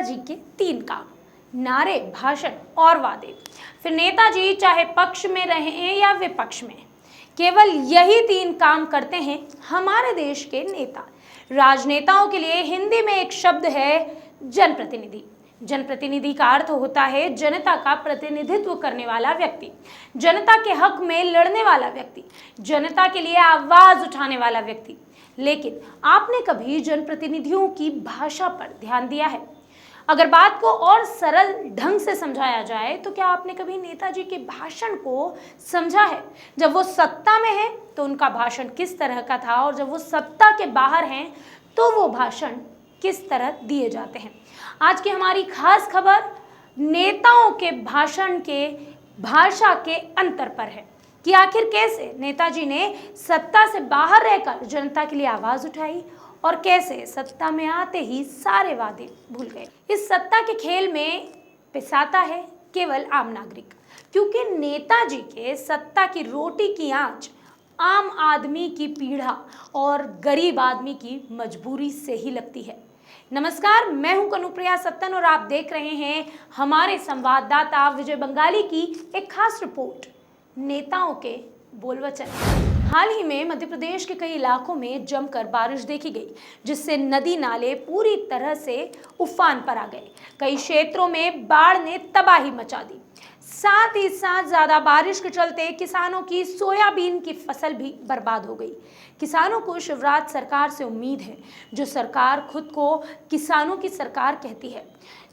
नेताजी के 3 काम: नारे, भाषण और वादे। फिर नेताजी चाहे पक्ष में रहें या विपक्ष में, केवल यही 3 काम करते हैं हमारे देश के नेता। राजनेताओं के लिए हिंदी में एक शब्द है जनप्रतिनिधि। जनप्रतिनिधि का अर्थ होता है जनता का प्रतिनिधित्व करने वाला व्यक्ति, जनता के हक में लड़ने वाला व्यक्ति, जनता के लिए आवाज उठाने वाला व्यक्ति। लेकिन आपने कभी जनप्रतिनिधियों की भाषा पर ध्यान दिया है? अगर बात को और सरल ढंग से समझाया जाए तो क्या आपने कभी नेताजी के भाषण को समझा है? जब वो सत्ता में है तो उनका भाषण किस तरह का था, और जब वो सत्ता के बाहर हैं तो वो भाषण किस तरह दिए जाते हैं। आज की हमारी खास खबर नेताओं के भाषण के भाषा के अंतर पर है कि आखिर कैसे नेताजी ने सत्ता से बाहर रहकर जनता के लिए आवाज उठाई और कैसे सत्ता में आते ही सारे वादे भूल गए। इस सत्ता के खेल में पिसाता है केवल आम नागरिक, क्योंकि नेताजी के सत्ता की रोटी की आंच आम आदमी की पीड़ा और गरीब आदमी की मजबूरी से ही लगती है। नमस्कार, मैं हूं कनुप्रिया सत्तन और आप देख रहे हैं हमारे संवाददाता विजय बंगाली की एक खास रिपोर्ट, नेताओं के बोलवचन। हाल ही में मध्य प्रदेश के कई इलाकों में जमकर बारिश देखी गई, जिससे नदी नाले पूरी तरह से उफान पर आ गए। कई क्षेत्रों में बाढ़ ने तबाही मचा दी। साथ ही साथ ज्यादा बारिश के चलते किसानों की सोयाबीन की फसल भी बर्बाद हो गई। किसानों को शिवराज सरकार से उम्मीद है, जो सरकार खुद को किसानों की सरकार कहती है।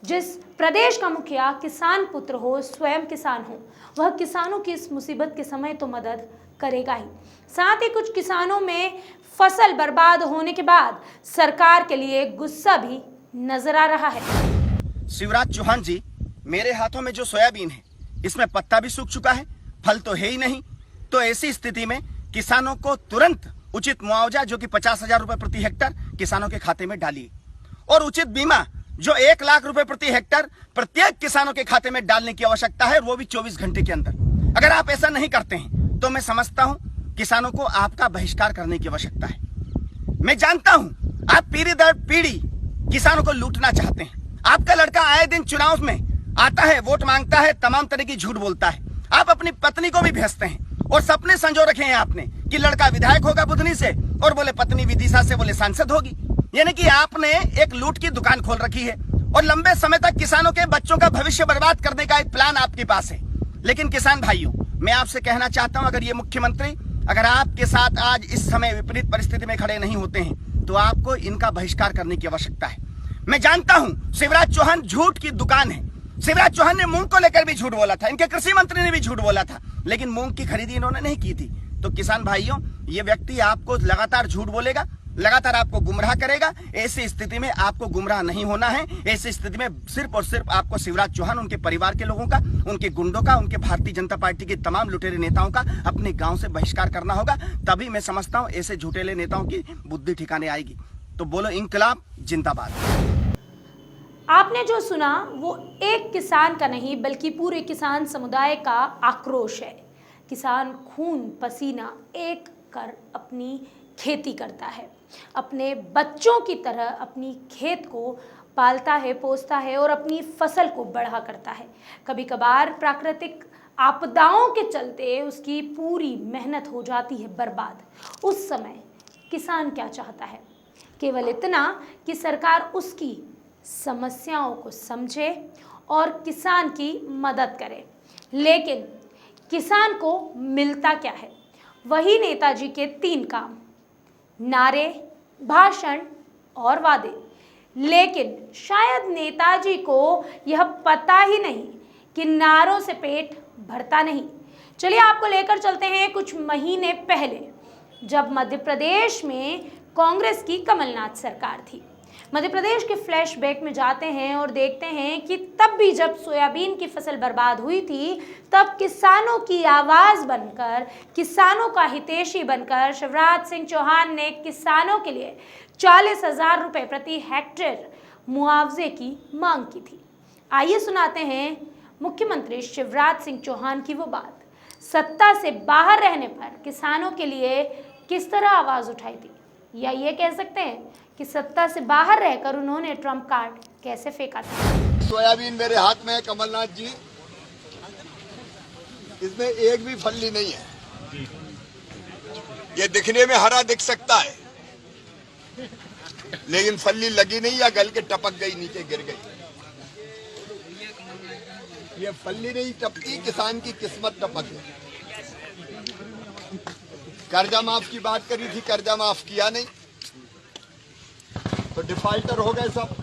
जिस प्रदेश का मुखिया किसान पुत्र हो, स्वयं किसान हो, वह किसानों की इस मुसीबत के समय तो मदद करेगा ही, साथ ही कुछ किसानों में फसल बर्बाद होने के बाद सरकार के लिए गुस्सा भी नजर आ रहा है। शिवराज चौहान जी, मेरे हाथों में जो सोयाबीन है इसमें पत्ता भी सूख चुका है, फल तो है ही नहीं। तो ऐसी स्थिति में किसानों को तुरंत उचित मुआवजा जो कि 50,000 रुपए प्रति हेक्टर किसानों के खाते में डालिए, और उचित बीमा जो 1 लाख रुपए प्रति हेक्टर प्रत्येक किसानों के खाते में डालने की आवश्यकता है, वो भी 24 घंटे के अंदर। अगर आप ऐसा नहीं करते हैं तो मैं समझता हूं किसानों को आपका बहिष्कार करने की आवश्यकता है। मैं जानता हूं आप पीढ़ी दर पीढ़ी किसानों को लूटना चाहते हैं। आपका लड़का आए दिन चुनाव में आता है, वोट मांगता है, तमाम तरह की झूठ बोलता है। आप अपनी पत्नी को भी भेजते हैं और सपने संजो रखे हैं आपने कि लड़का विधायक होगा बुधनी से, और बोले पत्नी विदिशा से बोले सांसद होगी। यानी कि आपने एक लूट की दुकान खोल रखी है और लंबे समय तक किसानों के बच्चों का भविष्य बर्बाद करने का एक प्लान आपके पास है। लेकिन किसान भाइयों, मैं आपसे कहना चाहता हूं, अगर ये मुख्यमंत्री अगर आपके साथ आज इस समय विपरीत परिस्थिति में खड़े नहीं होते हैं तो आपको इनका बहिष्कार करने की आवश्यकता है। मैं जानता हूं शिवराज चौहान झूठ की दुकान है। शिवराज चौहान ने मूंग को लेकर भी झूठ बोला था, इनके कृषि मंत्री ने भी झूठ बोला था, लेकिन मूंग की खरीदी इन्होंने नहीं की थी। तो किसान भाइयों, ये व्यक्ति आपको लगातार झूठ बोलेगा, लगातार आपको गुमराह करेगा। ऐसी स्थिति में आपको गुमराह नहीं होना है। ऐसी स्थिति में सिर्फ और सिर्फ आपको शिवराज चौहान, उनके परिवार के लोगों का, उनके गुंडों का, उनके भारतीय जनता पार्टी के तमाम लुटेरे नेताओं का अपने गांव से बहिष्कार करना होगा। तभी मैं समझता हूं ऐसे झूठेले नेताओं की बुद्धि ठिकाने आएगी। तो बोलो इंकलाब जिंदाबाद। आपने जो सुना वो एक किसान का नहीं बल्कि पूरे किसान समुदाय का आक्रोश है। किसान खून पसीना एक कर अपनी खेती करता है, अपने बच्चों की तरह अपनी खेत को पालता है, पोसता है और अपनी फसल को बढ़ा करता है। कभी कभार प्राकृतिक आपदाओं के चलते उसकी पूरी मेहनत हो जाती है बर्बाद। उस समय किसान क्या चाहता है? केवल इतना कि सरकार उसकी समस्याओं को समझे और किसान की मदद करे। लेकिन किसान को मिलता क्या है? वही नेताजी के 3 काम: नारे, भाषण और वादे। लेकिन शायद नेताजी को यह पता ही नहीं कि नारों से पेट भरता नहीं। चलिए आपको लेकर चलते हैं कुछ महीने पहले, जब मध्य प्रदेश में कांग्रेस की कमलनाथ सरकार थी। मध्य प्रदेश के फ्लैशबैक में जाते हैं और देखते हैं कि तब भी जब सोयाबीन की फसल बर्बाद हुई थी, तब किसानों की आवाज बनकर, किसानों का हितैषी बनकर शिवराज सिंह चौहान ने किसानों के लिए 40,000 रुपये प्रति हेक्टेयर मुआवजे की मांग की थी। आइए सुनाते हैं मुख्यमंत्री शिवराज सिंह चौहान की वो बात, सत्ता से बाहर रहने पर किसानों के लिए किस तरह आवाज उठाई थी। या ये कह सकते हैं कि सत्ता से बाहर रहकर उन्होंने ट्रम्प कार्ड कैसे फेंका था। सोयाबीन मेरे हाथ में है कमलनाथ जी, इसमें एक भी फल्ली नहीं है। ये दिखने में हरा दिख सकता है, लेकिन फल्ली लगी नहीं या गल के टपक गई, नीचे गिर गई। ये फल्ली नहीं टपकी, किसान की किस्मत टपक गई। कर्जा माफ की बात करी थी, कर्जा माफ किया नहीं तो डिफॉल्टर हो गए सब।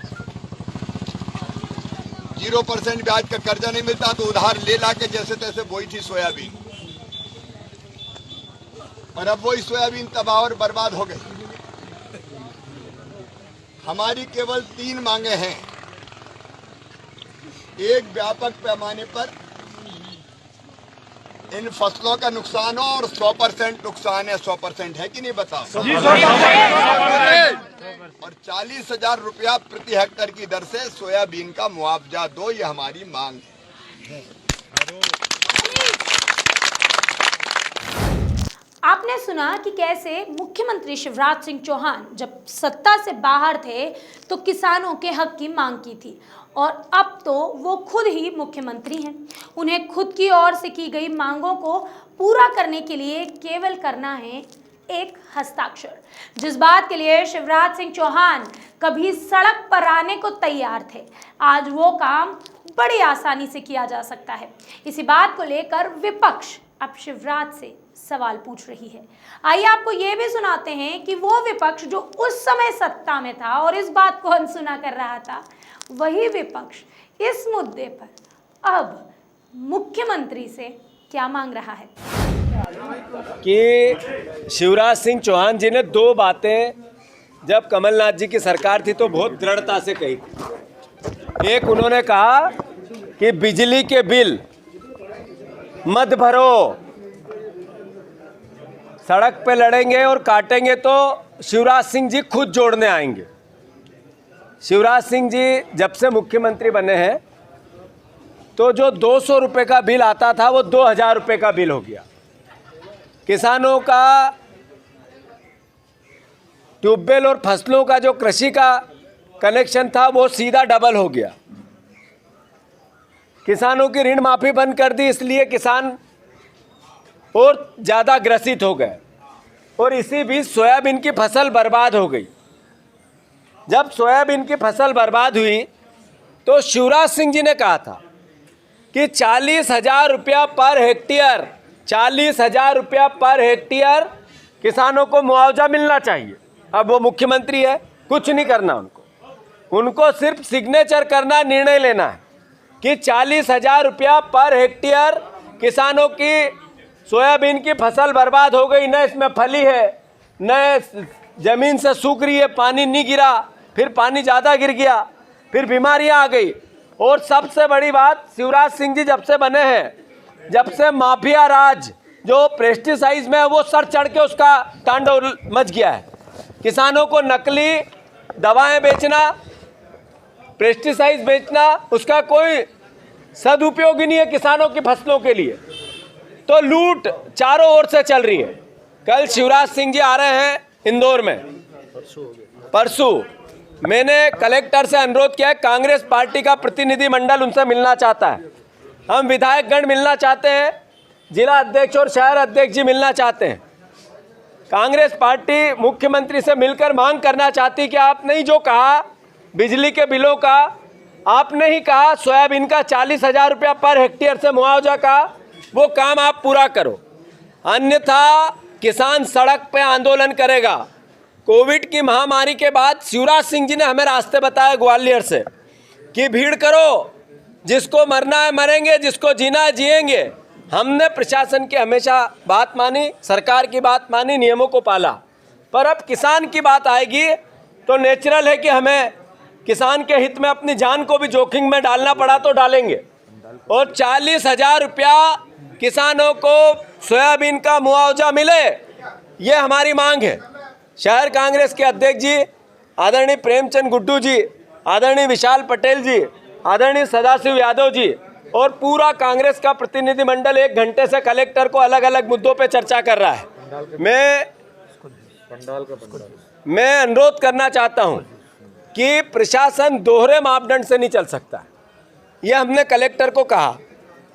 0% ब्याज का कर्जा नहीं मिलता तो उधार ले ला के जैसे तैसे बोई थी सोयाबीन, और अब वही सोयाबीन तबाह और बर्बाद हो गई। हमारी केवल 3 मांगे हैं। एक, व्यापक पैमाने पर इन फसलों का नुकसान हो और 100% नुकसान है। 100% है कि नहीं बताओ? और 40,000 रुपया प्रति हेक्टेयर की दर से सोयाबीन का मुआवजा दो, ये हमारी मांग है। आपने सुना कि कैसे मुख्यमंत्री शिवराज सिंह चौहान जब सत्ता से बाहर थे तो किसानों के हक की मांग की थी, और अब तो वो खुद ही मुख्यमंत्री हैं। उन्हें खुद की ओर से की गई मांगों को पूरा करने के लिए केवल करना है एक हस्ताक्षर। जिस बात के लिए शिवराज सिंह चौहान कभी सड़क पर आने को तैयार थे, आज वो काम बड़ी आसानी से किया जा सकता है। इसी बात को लेकर विपक्ष अब शिवराज से सवाल पूछ रही है। आइए आपको ये भी सुनाते हैं कि वो विपक्ष जो उस समय सत्ता में था और इस बात को अनसुना कर रहा था, वही विपक्ष इस मुद्दे पर अब मुख्यमंत्री से क्या मांग रहा है। कि शिवराज सिंह चौहान जी ने 2 बातें जब कमलनाथ जी की सरकार थी तो बहुत दृढ़ता से कही थी। एक, उन्होंने कहा कि बिजली के बिल मत भरो, सड़क पे लड़ेंगे और काटेंगे तो शिवराज सिंह जी खुद जोड़ने आएंगे। शिवराज सिंह जी जब से मुख्यमंत्री बने हैं तो जो 200 रुपये का बिल आता था वो 2000 रुपये का बिल हो गया। किसानों का ट्यूबवेल और फसलों का जो कृषि का कनेक्शन था वो सीधा डबल हो गया। किसानों की ऋण माफी बंद कर दी, इसलिए किसान और ज़्यादा ग्रसित हो गए, और इसी बीच सोयाबीन की फसल बर्बाद हो गई। जब सोयाबीन की फसल बर्बाद हुई तो शिवराज सिंह जी ने कहा था कि 40,000 रुपया पर हेक्टेयर, 40,000 रुपया पर हेक्टेयर किसानों को मुआवजा मिलना चाहिए। अब वो मुख्यमंत्री है, कुछ नहीं करना उनको सिर्फ सिग्नेचर करना, निर्णय लेना है कि 40,000 रुपया पर हेक्टेयर किसानों की सोयाबीन की फसल बर्बाद हो गई, न इसमें फली है, न जमीन से सूख रही है, पानी नहीं गिरा, फिर पानी ज़्यादा गिर गया, फिर बीमारियां आ गई। और सबसे बड़ी बात, शिवराज सिंह जी जब से बने हैं, जब से माफिया राज जो पेस्टिसाइड में है वो सर चढ़ के उसका तांडव मच गया है। किसानों को नकली दवाएं बेचना, पेस्टिसाइड बेचना, उसका कोई सदुपयोग ही नहीं है किसानों की फसलों के लिए। तो लूट चारों ओर से चल रही है। कल शिवराज सिंह जी आ रहे हैं इंदौर में, परसों मैंने कलेक्टर से अनुरोध किया है, कांग्रेस पार्टी का प्रतिनिधि मंडल उनसे मिलना चाहता है, हम विधायकगण मिलना चाहते हैं, जिला अध्यक्ष और शहर अध्यक्ष जी मिलना चाहते हैं। कांग्रेस पार्टी मुख्यमंत्री से मिलकर मांग करना चाहती कि आपने ही जो कहा बिजली के बिलों का, आपने ही कहा सोयाबीन का 40,000 रुपया पर हेक्टेयर से मुआवजा का, वो काम आप पूरा करो, अन्यथा किसान सड़क पे आंदोलन करेगा। कोविड की महामारी के बाद शिवराज सिंह जी ने हमें रास्ते बताए ग्वालियर से कि भीड़ करो, जिसको मरना है मरेंगे, जिसको जीना है जिएंगे। हमने प्रशासन की हमेशा बात मानी, सरकार की बात मानी, नियमों को पाला, पर अब किसान की बात आएगी तो नेचुरल है कि हमें किसान के हित में अपनी जान को भी जोखिम में डालना पड़ा तो डालेंगे। और 40,000 रुपया किसानों को सोयाबीन का मुआवजा मिले, ये हमारी मांग है। शहर कांग्रेस के अध्यक्ष जी आदरणीय प्रेमचंद गुड्डू जी, आदरणीय विशाल पटेल जी, आदरणीय सदाशिव यादव जी और पूरा कांग्रेस का प्रतिनिधिमंडल 1 घंटे से कलेक्टर को अलग अलग मुद्दों पे चर्चा कर रहा है। मैं मैं अनुरोध करना चाहता हूं कि प्रशासन दोहरे मापदंड से नहीं चल सकता। यह हमने कलेक्टर को कहा।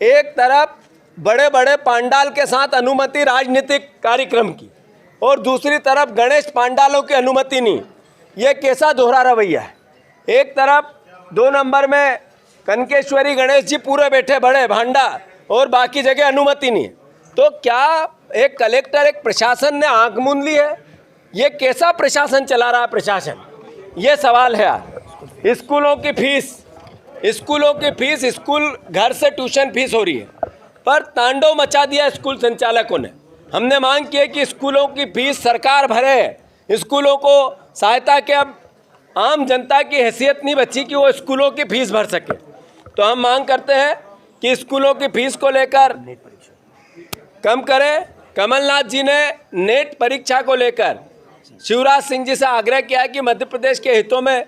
एक तरफ बड़े बड़े पांडाल के साथ अनुमति राजनीतिक कार्यक्रम की और दूसरी तरफ गणेश पांडालों की अनुमति नहीं। यह कैसा दोहरा रवैया है? एक तरफ 2 नंबर में कनकेश्वरी गणेश जी पूरे बैठे बड़े भांडा और बाकी जगह अनुमति नहीं है। तो क्या एक कलेक्टर, एक प्रशासन ने आंख मूंद ली है? ये कैसा प्रशासन चला रहा है प्रशासन? ये सवाल है यार। स्कूलों की फीस स्कूल घर से ट्यूशन फीस हो रही है, पर तांडव मचा दिया स्कूल संचालकों ने। हमने मांग की है कि स्कूलों की फीस सरकार भरे। स्कूलों को सहायता के अब आम जनता की हैसियत नहीं बची कि वो स्कूलों की फीस भर सके। तो हम मांग करते हैं कि स्कूलों की फीस को लेकर कम करें। कमलनाथ जी ने नेट परीक्षा को लेकर शिवराज सिंह जी से आग्रह किया कि मध्य प्रदेश के हितों में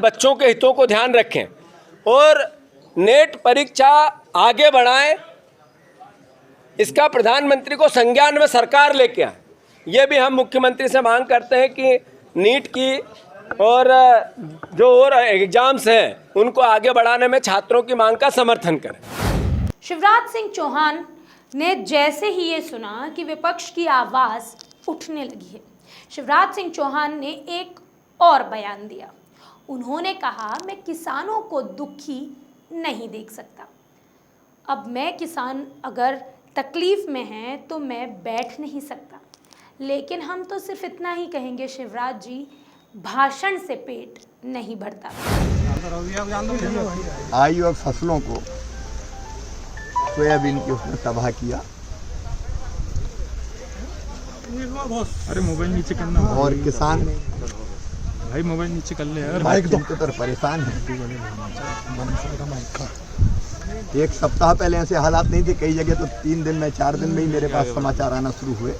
बच्चों के हितों को ध्यान रखें और नेट परीक्षा आगे बढ़ाएं। इसका प्रधानमंत्री को संज्ञान में सरकार लेके आए। ये भी हम मुख्यमंत्री से मांग करते हैं कि नीट की और जो और एग्जाम्स हैं उनको आगे बढ़ाने में छात्रों की मांग का समर्थन करें। शिवराज सिंह चौहान ने जैसे ही ये सुना कि विपक्ष की आवाज़ उठने लगी है, शिवराज सिंह चौहान ने एक और बयान दिया। उन्होंने कहा, मैं किसानों को दुखी नहीं देख सकता। अब मैं किसान अगर तकलीफ में हैं तो मैं बैठ नहीं सकता। लेकिन हम तो सिर्फ इतना ही कहेंगे, शिवराज जी, भाषण से पेट नहीं भरता। आई और फसलों को सोयाबीन की उसने तबाह किया। अरे मोबाइल नीचे करना और किसान भाई, मोबाइल नीचे कर ले यार। चिंतित और परेशान है। 1 सप्ताह पहले ऐसे हालात नहीं थे। कई जगह तो 3 दिन में 4 दिन में ही मेरे पास समाचार आना शुरू हुए।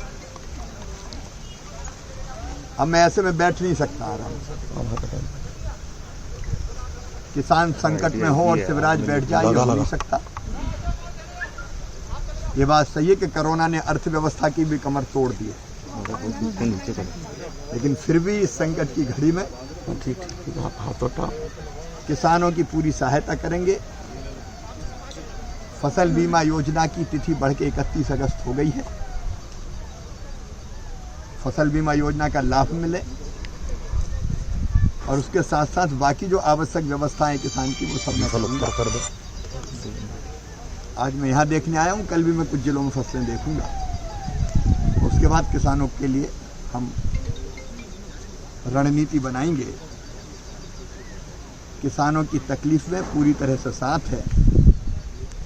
अब मैं ऐसे में बैठ नहीं सकता आराम से। किसान संकट में हो और शिवराज बैठ जाए, ये हो नहीं सकता। ये बात सही है कि कोरोना ने अर्थव्यवस्था की भी कमर तोड़ दी है, लेकिन फिर भी इस संकट की घड़ी में किसानों की पूरी सहायता करेंगे। फसल बीमा योजना की तिथि बढ़ के 31 अगस्त हो गई है। फसल बीमा योजना का लाभ मिले और उसके साथ साथ बाकी जो आवश्यक व्यवस्थाएं किसान की, वो सब मैं कर दो। आज मैं यहाँ देखने आया हूँ, कल भी मैं कुछ जिलों में फसलें देखूंगा। उसके बाद किसानों के लिए हम रणनीति बनाएंगे। किसानों की तकलीफ में पूरी तरह से साथ है,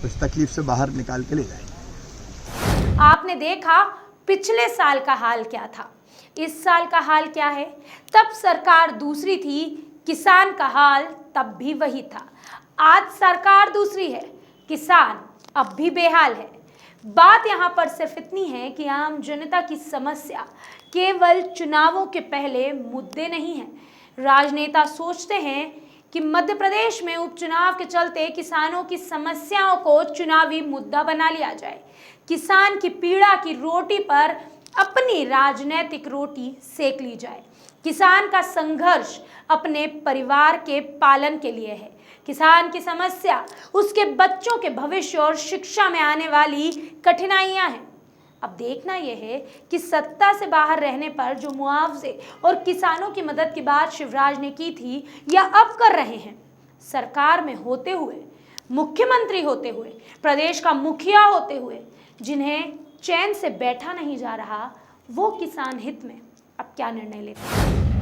इस तकलीफ से बाहर निकाल के ले जाएंगे। आपने देखा पिछले साल का हाल क्या था, इस साल का हाल क्या है। तब सरकार दूसरी थी, किसान का हाल तब भी वही था। आज सरकार दूसरी है, किसान अब भी बेहाल है। बात यहाँ पर सिर्फ इतनी है कि आम जनता की समस्या केवल चुनावों के पहले मुद्दे नहीं हैं। राजनेता सोचते हैं कि मध्य प्रदेश में उपचुनाव के चलते किसानों की समस्याओं को चुनावी मुद्दा बना लिया जाए। किसान की पीड़ा की रोटी पर अपनी राजनीतिक रोटी सेक ली जाए। किसान का संघर्ष अपने परिवार के पालन के लिए है। किसान की समस्या उसके बच्चों के भविष्य और शिक्षा में आने वाली कठिनाइयां हैं। अब देखना यह है कि सत्ता से बाहर रहने पर जो मुआवजे और किसानों की मदद की बात शिवराज ने की थी या अब कर रहे हैं, सरकार में होते हुए, मुख्यमंत्री होते हुए, प्रदेश का मुखिया होते हुए, जिन्हें चैन से बैठा नहीं जा रहा, वो किसान हित में अब क्या निर्णय लेते हैं।